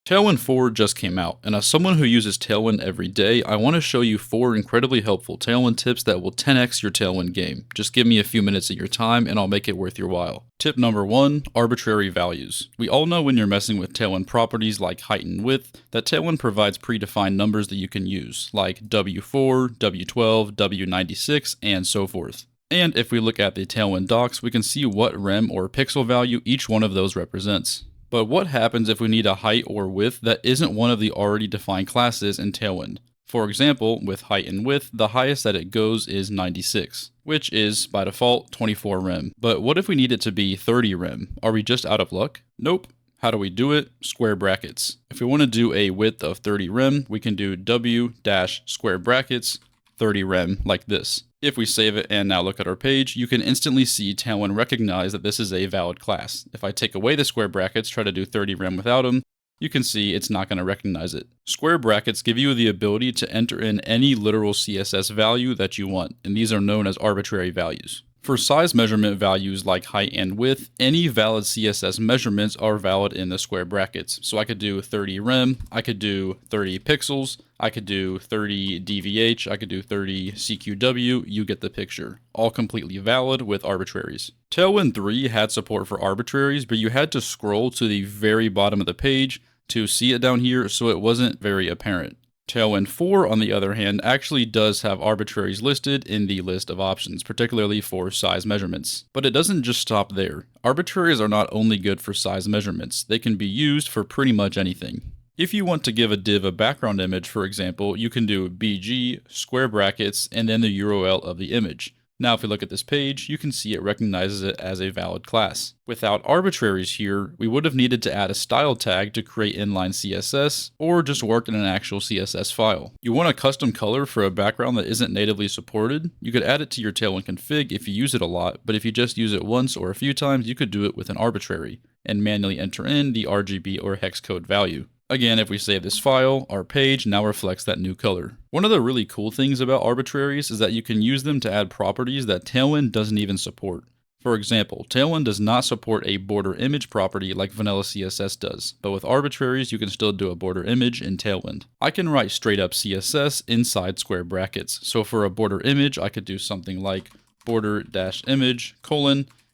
Tailwind 4 just came out, and as someone who uses Tailwind every day, I want to show you 4 incredibly helpful Tailwind tips that will 10x your Tailwind game. Just give me a few minutes of your time and I'll make it worth your while. Tip number 1, arbitrary values. We all know when you're messing with Tailwind properties like height and width, that Tailwind provides predefined numbers that you can use, like W4, W12, W96, and so forth. And if we look at the Tailwind docs, we can see what rem or pixel value each one of those represents. But what happens if we need a height or width that isn't one of the already defined classes in Tailwind? For example, with height and width, the highest that it goes is 96, which is, by default, 24 rem. But what if we need it to be 30 rem? Are we just out of luck? Nope. How do we do it? Square brackets. If we want to do a width of 30 rem, we can do W dash square brackets 30 rem like this. If we save it and now look at our page, you can instantly see Tailwind recognize that this is a valid class. If I take away the square brackets, try to do 30 rem without them, you can see it's not going to recognize it. Square brackets give you the ability to enter in any literal CSS value that you want, and these are known as arbitrary values. For size measurement values like height and width, any valid CSS measurements are valid in the square brackets. So I could do 30 rem, I could do 30 pixels, I could do 30 dvh, I could do 30 CQW, you get the picture. All completely valid with arbitraries. Tailwind 3 had support for arbitraries, but you had to scroll to the very bottom of the page to see it down here, so it wasn't very apparent. Tailwind 4, on the other hand, actually does have arbitraries listed in the list of options, particularly for size measurements. But it doesn't just stop there. Arbitraries are not only good for size measurements, they can be used for pretty much anything. If you want to give a div a background image, for example, you can do bg, square brackets, and then the URL of the image. Now if we look at this page, you can see it recognizes it as a valid class. Without arbitraries here, we would have needed to add a style tag to create inline CSS, or just work in an actual CSS file. You want a custom color for a background that isn't natively supported? You could add it to your Tailwind config if you use it a lot, but if you just use it once or a few times, you could do it with an arbitrary, and manually enter in the RGB or hex code value. Again, if we save this file, our page now reflects that new color. One of the really cool things about arbitraries is that you can use them to add properties that Tailwind doesn't even support. For example, Tailwind does not support a border image property like vanilla CSS does, but with arbitraries you can still do a border image in Tailwind. I can write straight up CSS inside square brackets, so for a border image I could do something like border-image,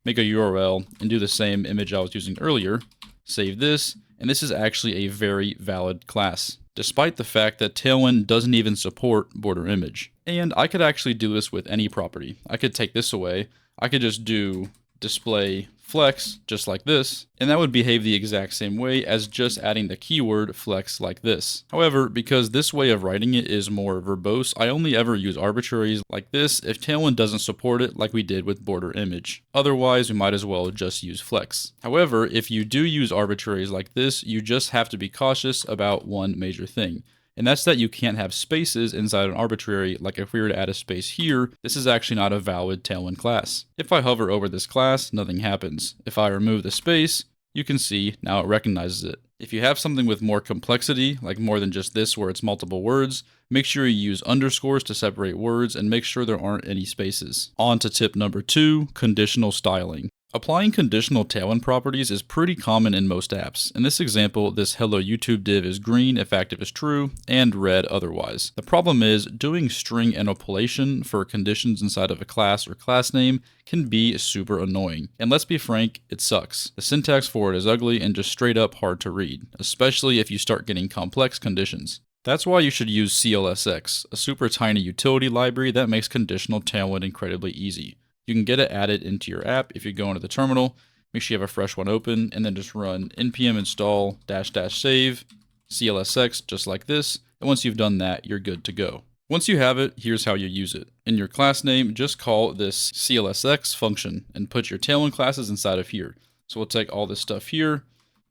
make a URL, and do the same image I was using earlier, save this, and this is actually a very valid class, despite the fact that Tailwind doesn't even support border image. And I could actually do this with any property. I could take this away, I could just do display flex just like this, and that would behave the exact same way as just adding the keyword flex like this. However, because this way of writing it is more verbose, I only ever use arbitraries like this if Tailwind doesn't support it like we did with border image. Otherwise, we might as well just use flex. However, if you do use arbitraries like this, you just have to be cautious about one major thing. And that's that you can't have spaces inside an arbitrary. Like if we were to add a space here, this is actually not a valid Tailwind class. If I hover over this class, nothing happens. If I remove the space, you can see now it recognizes it. If you have something with more complexity, like more than just this where it's multiple words, make sure you use underscores to separate words and make sure there aren't any spaces. On to tip number 2, conditional styling. Applying conditional Tailwind properties is pretty common in most apps. In this example, this hello YouTube div is green if active is true, and red otherwise. The problem is, doing string interpolation for conditions inside of a class or class name can be super annoying. And let's be frank, it sucks. The syntax for it is ugly and just straight up hard to read, especially if you start getting complex conditions. That's why you should use CLSX, a super tiny utility library that makes conditional Tailwind incredibly easy. You can get it added into your app if you go into the terminal, make sure you have a fresh one open, and then just run npm install --save CLSX just like this, and once you've done that, you're good to go. Once you have it, here's how you use it. In your class name, just call this CLSX function and put your Tailwind classes inside of here. So we'll take all this stuff here,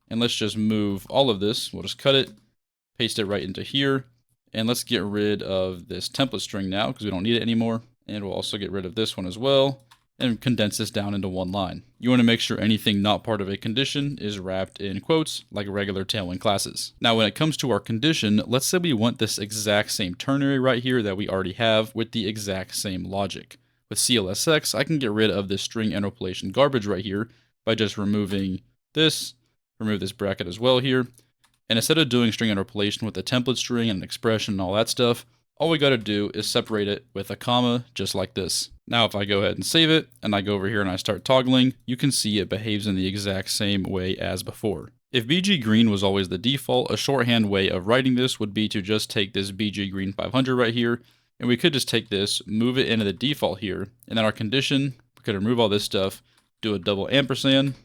and let's just move all of this. We'll just cut it, paste it right into here, and let's get rid of this template string now because we don't need it anymore. And we'll also get rid of this one as well and condense this down into one line. You want to make sure anything not part of a condition is wrapped in quotes like regular Tailwind classes. Now when it comes to our condition, let's say we want this exact same ternary right here that we already have with the exact same logic. With CLSX, I can get rid of this string interpolation garbage right here by just removing this, remove this bracket as well here, And instead of doing string interpolation with a template string and an expression and all that stuff, all we got to do is separate it with a comma, just like this. Now if I go ahead and save it, and I go over here and I start toggling, you can see it behaves in the exact same way as before. If BG green was always the default, a shorthand way of writing this would be to just take this BG green 500 right here, and we could just take this, move it into the default here, and then our condition, we could remove all this stuff, do a double ampersand,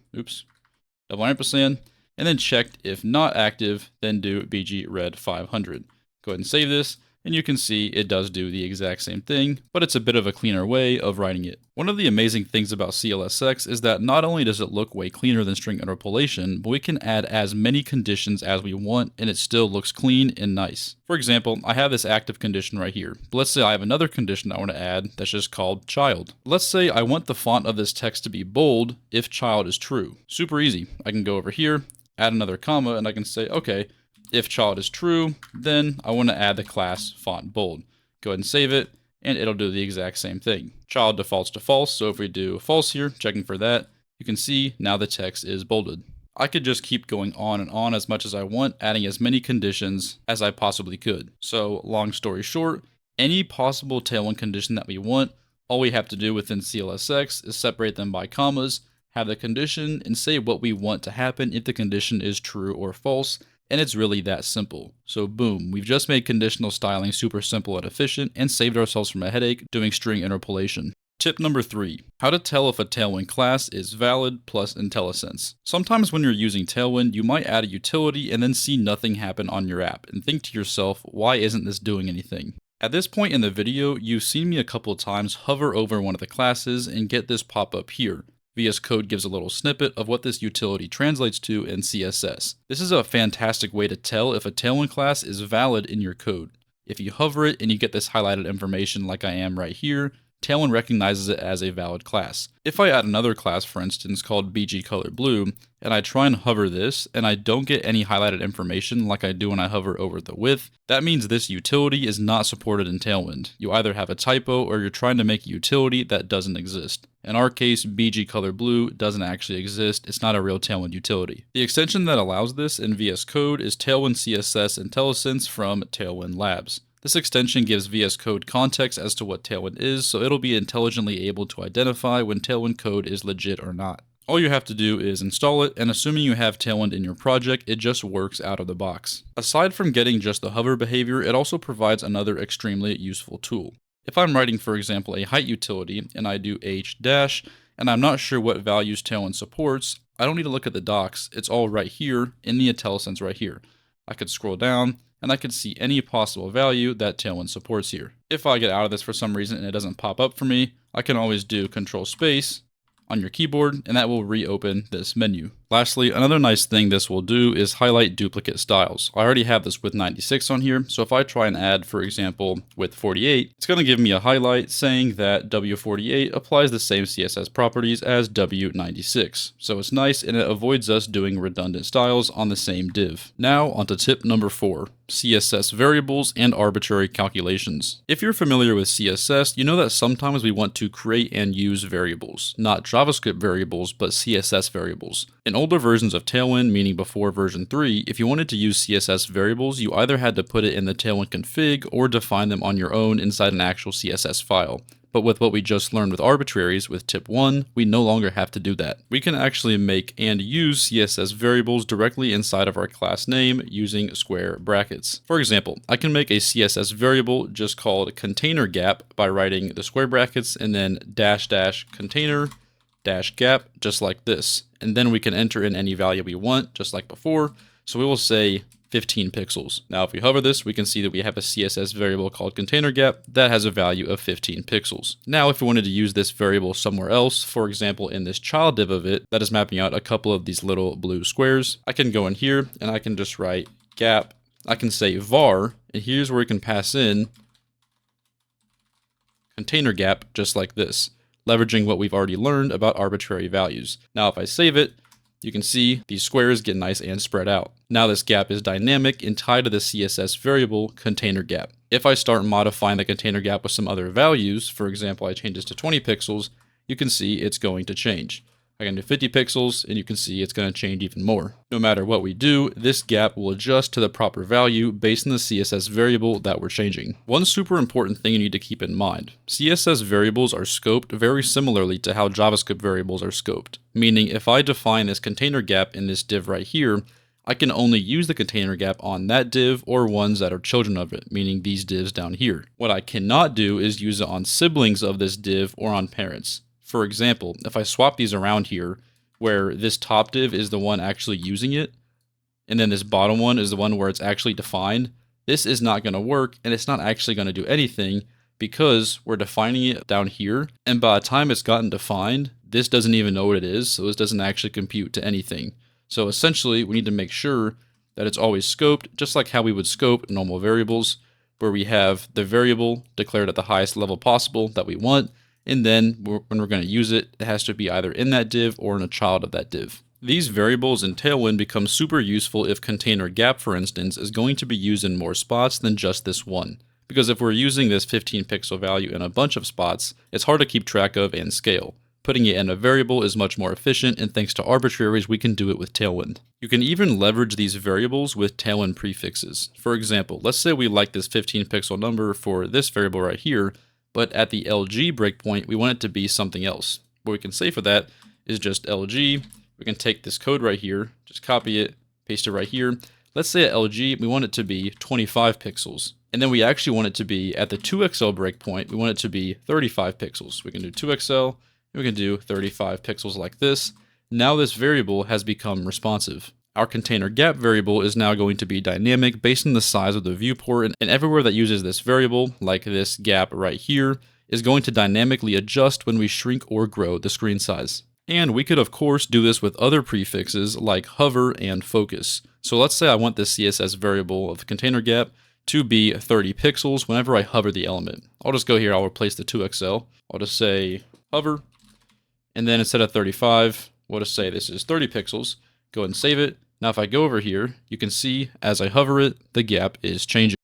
double ampersand, and then checked if not active, then do BG red 500. Go ahead and save this, and you can see it does do the exact same thing, but it's a bit of a cleaner way of writing it. One of the amazing things about CLSX is that not only does it look way cleaner than string interpolation, but we can add as many conditions as we want and it still looks clean and nice. For example, I have this active condition right here, but let's say I have another condition I want to add that's just called child. Let's say I want the font of this text to be bold if child is true. Super easy. I can go over here, add another comma, and I can say, okay, if child is true, then I want to add the class font bold. Go ahead and save it, and it'll do the exact same thing. Child defaults to false, so if we do false here, checking for that, you can see now the text is bolded. I could just keep going on and on as much as I want, adding as many conditions as I possibly could. So long story short, any possible Tailwind condition that we want, all we have to do within CLSX is separate them by commas, have the condition, and say what we want to happen if the condition is true or false. And it's really that simple. So boom, we've just made conditional styling super simple and efficient and saved ourselves from a headache doing string interpolation. Tip number 3, how to tell if a Tailwind class is valid plus Intellisense. Sometimes when you're using Tailwind, you might add a utility and then see nothing happen on your app and think to yourself, why isn't this doing anything? At this point in the video, you've seen me a couple of times hover over one of the classes and get this pop up here. VS Code gives a little snippet of what this utility translates to in CSS. This is a fantastic way to tell if a Tailwind class is valid in your code. If you hover it and you get this highlighted information like I am right here, Tailwind recognizes it as a valid class. If I add another class, for instance, called BG color blue, and I try and hover this, and I don't get any highlighted information like I do when I hover over the width, that means this utility is not supported in Tailwind. You either have a typo or you're trying to make a utility that doesn't exist. In our case, BG color blue doesn't actually exist. It's not a real Tailwind utility. The extension that allows this in VS Code is Tailwind CSS Intellisense from Tailwind Labs. This extension gives VS Code context as to what Tailwind is, so it'll be intelligently able to identify when Tailwind code is legit or not. All you have to do is install it, and assuming you have Tailwind in your project, it just works out of the box. Aside from getting just the hover behavior, it also provides another extremely useful tool. If I'm writing, for example, a height utility, and I do h dash, and I'm not sure what values Tailwind supports, I don't need to look at the docs. It's all right here in the IntelliSense right here. I could scroll down, and I could see any possible value that Tailwind supports here. If I get out of this for some reason and it doesn't pop up for me, I can always do Control Space on your keyboard, and that will reopen this menu. Lastly, another nice thing this will do is highlight duplicate styles. I already have this with 96 on here, so if I try and add, for example, with 48, it's going to give me a highlight saying that W48 applies the same CSS properties as W96. So it's nice, and it avoids us doing redundant styles on the same div. Now onto tip number 4, CSS variables and arbitrary calculations. If you're familiar with CSS, you know that sometimes we want to create and use variables, not JavaScript variables, but CSS variables. In older versions of Tailwind, meaning before version 3, if you wanted to use CSS variables, you either had to put it in the Tailwind config or define them on your own inside an actual CSS file. But with what we just learned with arbitraries, with tip 1, we no longer have to do that. We can actually make and use CSS variables directly inside of our class name using square brackets. For example, I can make a CSS variable just called container gap by writing the square brackets and then dash dash container dash gap, just like this. And then we can enter in any value we want, just like before. So we will say 15 pixels. Now, if we hover this, we can see that we have a CSS variable called container gap that has a value of 15 pixels. Now, if we wanted to use this variable somewhere else, for example, in this child div of it, that is mapping out a couple of these little blue squares, I can go in here and I can just write gap. I can say var, and here's where we can pass in container gap, just like this, leveraging what we've already learned about arbitrary values. Now, if I save it, you can see these squares get nice and spread out. Now this gap is dynamic and tied to the CSS variable container gap. If I start modifying the container gap with some other values, for example, I change this to 20 pixels, you can see it's going to change. I can do 50 pixels, and you can see it's going to change even more. No matter what we do, this gap will adjust to the proper value based on the CSS variable that we're changing. One super important thing you need to keep in mind, CSS variables are scoped very similarly to how JavaScript variables are scoped. Meaning if I define this container gap in this div right here, I can only use the container gap on that div or ones that are children of it, meaning these divs down here. What I cannot do is use it on siblings of this div or on parents. For example, if I swap these around here, where this top div is the one actually using it, and then this bottom one is the one where it's actually defined, this is not going to work, and it's not actually going to do anything because we're defining it down here, and by the time it's gotten defined, this doesn't even know what it is, so this doesn't actually compute to anything. So essentially, we need to make sure that it's always scoped, just like how we would scope normal variables, where we have the variable declared at the highest level possible that we want, and then when we're going to use it, it has to be either in that div or in a child of that div. These variables in Tailwind become super useful if container gap, for instance, is going to be used in more spots than just this one. Because if we're using this 15 pixel value in a bunch of spots, it's hard to keep track of and scale. Putting it in a variable is much more efficient, and thanks to arbitraries, we can do it with Tailwind. You can even leverage these variables with Tailwind prefixes. For example, let's say we like this 15 pixel number for this variable right here, but at the LG breakpoint, we want it to be something else. What we can say for that is just LG. We can take this code right here, just copy it, paste it right here. Let's say at LG, we want it to be 25 pixels. And then we actually want it to be at the 2XL breakpoint, we want it to be 35 pixels. We can do 2XL, and we can do 35 pixels like this. Now this variable has become responsive. Our container gap variable is now going to be dynamic based on the size of the viewport, and everywhere that uses this variable, like this gap right here, is going to dynamically adjust when we shrink or grow the screen size. And we could of course do this with other prefixes like hover and focus. So let's say I want this CSS variable of the container gap to be 30 pixels whenever I hover the element. I'll just go here, I'll replace the 2XL. I'll just say hover, and then instead of 35, we'll just say this is 30 pixels. Go ahead and save it. Now if I go over here, you can see as I hover it, the gap is changing.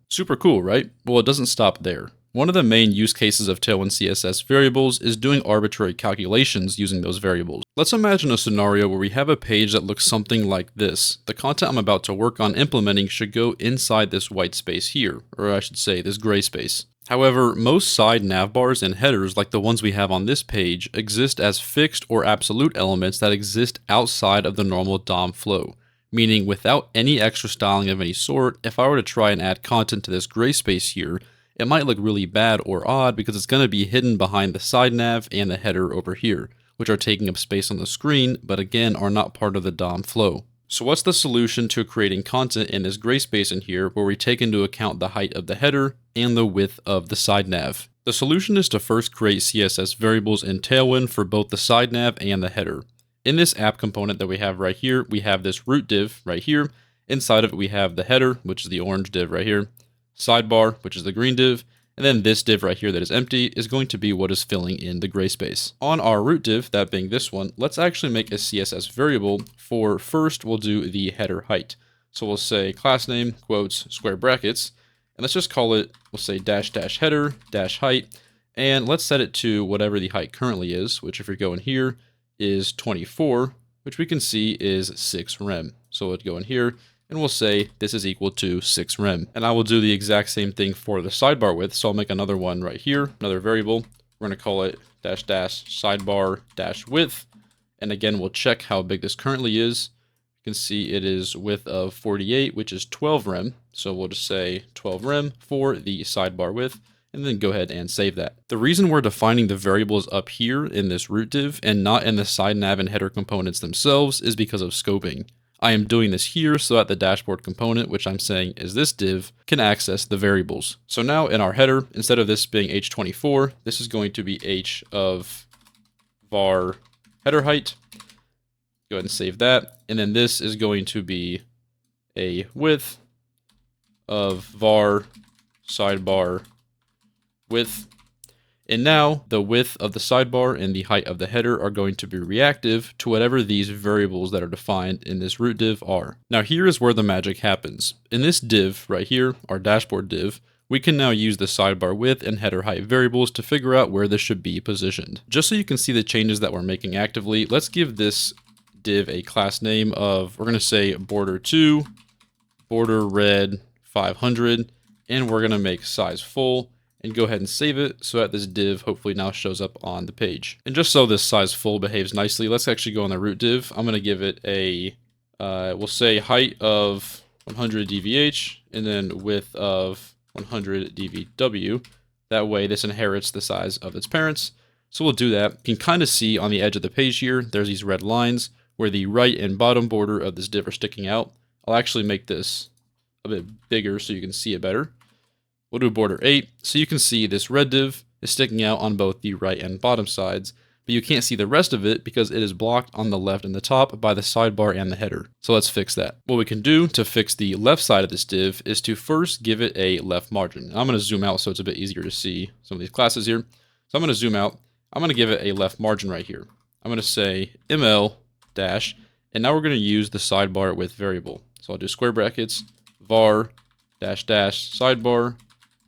Super cool, right? Well, it doesn't stop there. One of the main use cases of Tailwind CSS variables is doing arbitrary calculations using those variables. Let's imagine a scenario where we have a page that looks something like this. The content I'm about to work on implementing should go inside this white space here, or I should say this gray space. However, most side navbars and headers, like the ones we have on this page, exist as fixed or absolute elements that exist outside of the normal DOM flow. Meaning without any extra styling of any sort, if I were to try and add content to this gray space here, it might look really bad or odd because it's going to be hidden behind the side nav and the header over here, which are taking up space on the screen, but again are not part of the DOM flow. So what's the solution to creating content in this gray space in here where we take into account the height of the header and the width of the side nav? The solution is to first create CSS variables in Tailwind for both the side nav and the header. In this app component that we have right here, we have this root div right here. Inside of it, we have the header, which is the orange div right here, sidebar, which is the green div, and then this div right here that is empty is going to be what is filling in the gray space. On our root div, that being this one, let's actually make a CSS variable for first we'll do the header height. So we'll say class name, quotes, square brackets, and let's just call it, we'll say dash dash header dash height, and let's set it to whatever the height currently is, which if you're going here is 24, which we can see is 6 rem. So we'll go in here, and we'll say this is equal to 6 rem. And I will do the exact same thing for the sidebar width. So I'll make another one right here, another variable. We're going to call it dash dash sidebar dash width. And again, we'll check how big this currently is. You can see it is width of 48, which is 12 rem. So we'll just say 12 rem for the sidebar width, and then go ahead and save that. The reason we're defining the variables up here in this root div and not in the side nav and header components themselves is because of scoping. I am doing this here so that the dashboard component, which I'm saying is this div, can access the variables. So now in our header, instead of this being h24, this is going to be h of var header height. Go ahead and save that. And then this is going to be a width of var sidebar width. And now the width of the sidebar and the height of the header are going to be reactive to whatever these variables that are defined in this root div are. Now here is where the magic happens. In this div right here, our dashboard div, we can now use the sidebar width and header height variables to figure out where this should be positioned. Just so you can see the changes that we're making actively, let's give this div a class name of, we're going to say border 2, border red 500, and we're going to make size full and go ahead and save it so that this div hopefully now shows up on the page. And just so this size full behaves nicely, let's actually go on the root div. I'm going to give it a, we'll say height of 100 dvh and then width of 100 dvw. That way this inherits the size of its parents. So we'll do that. You can kind of see on the edge of the page here, there's these red lines where the right and bottom border of this div are sticking out. I'll actually make this a bit bigger so you can see it better. We'll do border 8. So you can see this red div is sticking out on both the right and bottom sides, but you can't see the rest of it because it is blocked on the left and the top by the sidebar and the header. So let's fix that. What we can do to fix the left side of this div is to first give it a left margin. I'm going to zoom out so it's a bit easier to see some of these classes here. So I'm going to zoom out. I'm going to give it a left margin right here. I'm going to say ml dash, and now we're going to use the sidebar width variable. So I'll do square brackets, var dash dash sidebar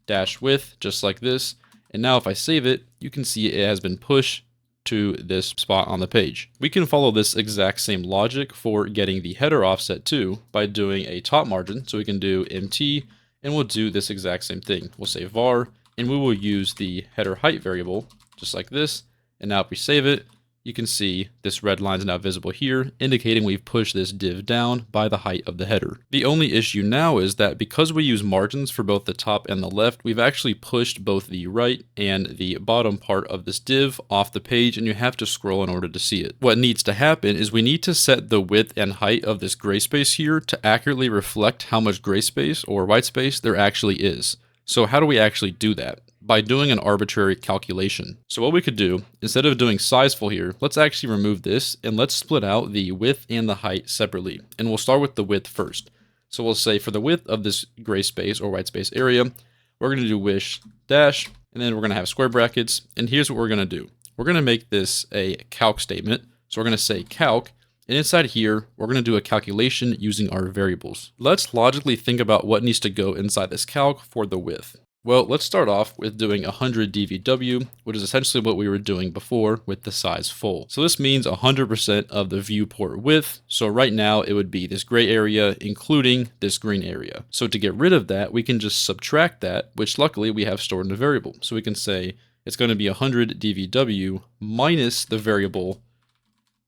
dash width, just like this. And now if I save it, you can see it has been pushed to this spot on the page. We can follow this exact same logic for getting the header offset too by doing a top margin. So we can do mt, and we'll do this exact same thing. We'll say var, and we will use the header height variable, just like this. And now if we save it, you can see this red line is now visible here, indicating we've pushed this div down by the height of the header. The only issue now is that because we use margins for both the top and the left, we've actually pushed both the right and the bottom part of this div off the page, and you have to scroll in order to see it. What needs to happen is we need to set the width and height of this gray space here to accurately reflect how much gray space or white space there actually is. So how do we actually do that? By doing an arbitrary calculation. So what we could do, instead of doing sizeful here, let's actually remove this and let's split out the width and the height separately. And we'll start with the width first. So we'll say for the width of this gray space or white space area, we're going to do wish dash, and then we're going to have square brackets. And here's what we're going to do. We're going to make this a calc statement. So we're going to say calc, and inside here, we're going to do a calculation using our variables. Let's logically think about what needs to go inside this calc for the width. Well, let's start off with doing 100 dvw, which is essentially what we were doing before with the size full. So this means 100% of the viewport width. So right now it would be this gray area, including this green area. So to get rid of that, we can just subtract that, which luckily we have stored in a variable. So we can say it's going to be 100 dvw minus the variable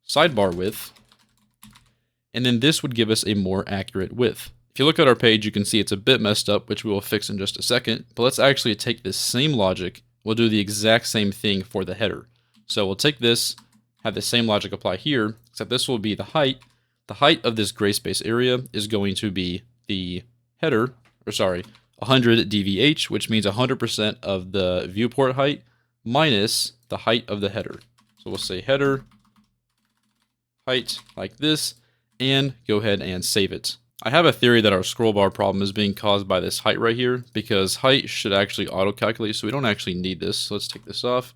sidebar width. And then this would give us a more accurate width. If you look at our page, you can see it's a bit messed up, which we will fix in just a second. But let's actually take this same logic. We'll do the exact same thing for the header. So we'll take this, have the same logic apply here, except this will be the height. The height of this gray space area is going to be the header, 100 dvh, which means 100% of the viewport height minus the height of the header. So we'll say header height like this, and go ahead and save it. I have a theory that our scroll bar problem is being caused by this height right here, because height should actually auto-calculate, so we don't actually need this. So let's take this off,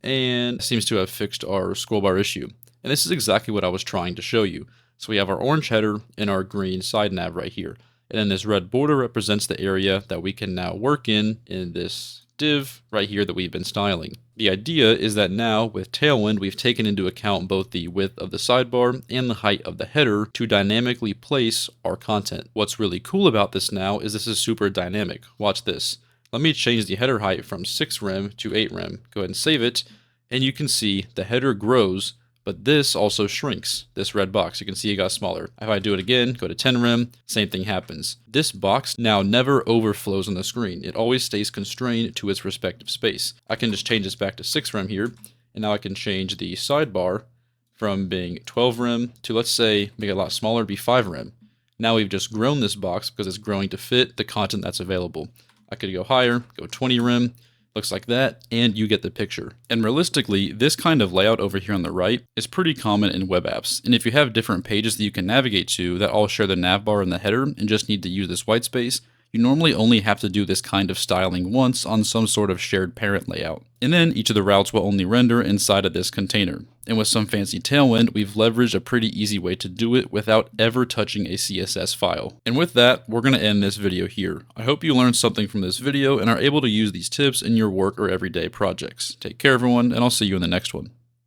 and it seems to have fixed our scroll bar issue. And this is exactly what I was trying to show you. So we have our orange header and our green side nav right here. And then this red border represents the area that we can now work in this div right here that we've been styling. The idea is that now with Tailwind, we've taken into account both the width of the sidebar and the height of the header to dynamically place our content. What's really cool about this now is this is super dynamic. Watch this. Let me change the header height from 6 rem to 8 rem. Go ahead and save it. And you can see the header grows, but this also shrinks, this red box. You can see it got smaller. If I do it again, go to 10 rem, same thing happens. This box now never overflows on the screen. It always stays constrained to its respective space. I can just change this back to 6 rem here, and now I can change the sidebar from being 12 rem to, let's say, make it a lot smaller, be 5 rem. Now we've just grown this box because it's growing to fit the content that's available. I could go higher, go 20 rem, looks like that, and you get the picture. And realistically, this kind of layout over here on the right is pretty common in web apps. And if you have different pages that you can navigate to that all share the nav bar and the header and just need to use this white space, you normally only have to do this kind of styling once on some sort of shared parent layout. And then each of the routes will only render inside of this container. And with some fancy Tailwind, we've leveraged a pretty easy way to do it without ever touching a CSS file. And with that, we're going to end this video here. I hope you learned something from this video and are able to use these tips in your work or everyday projects. Take care, everyone, and I'll see you in the next one.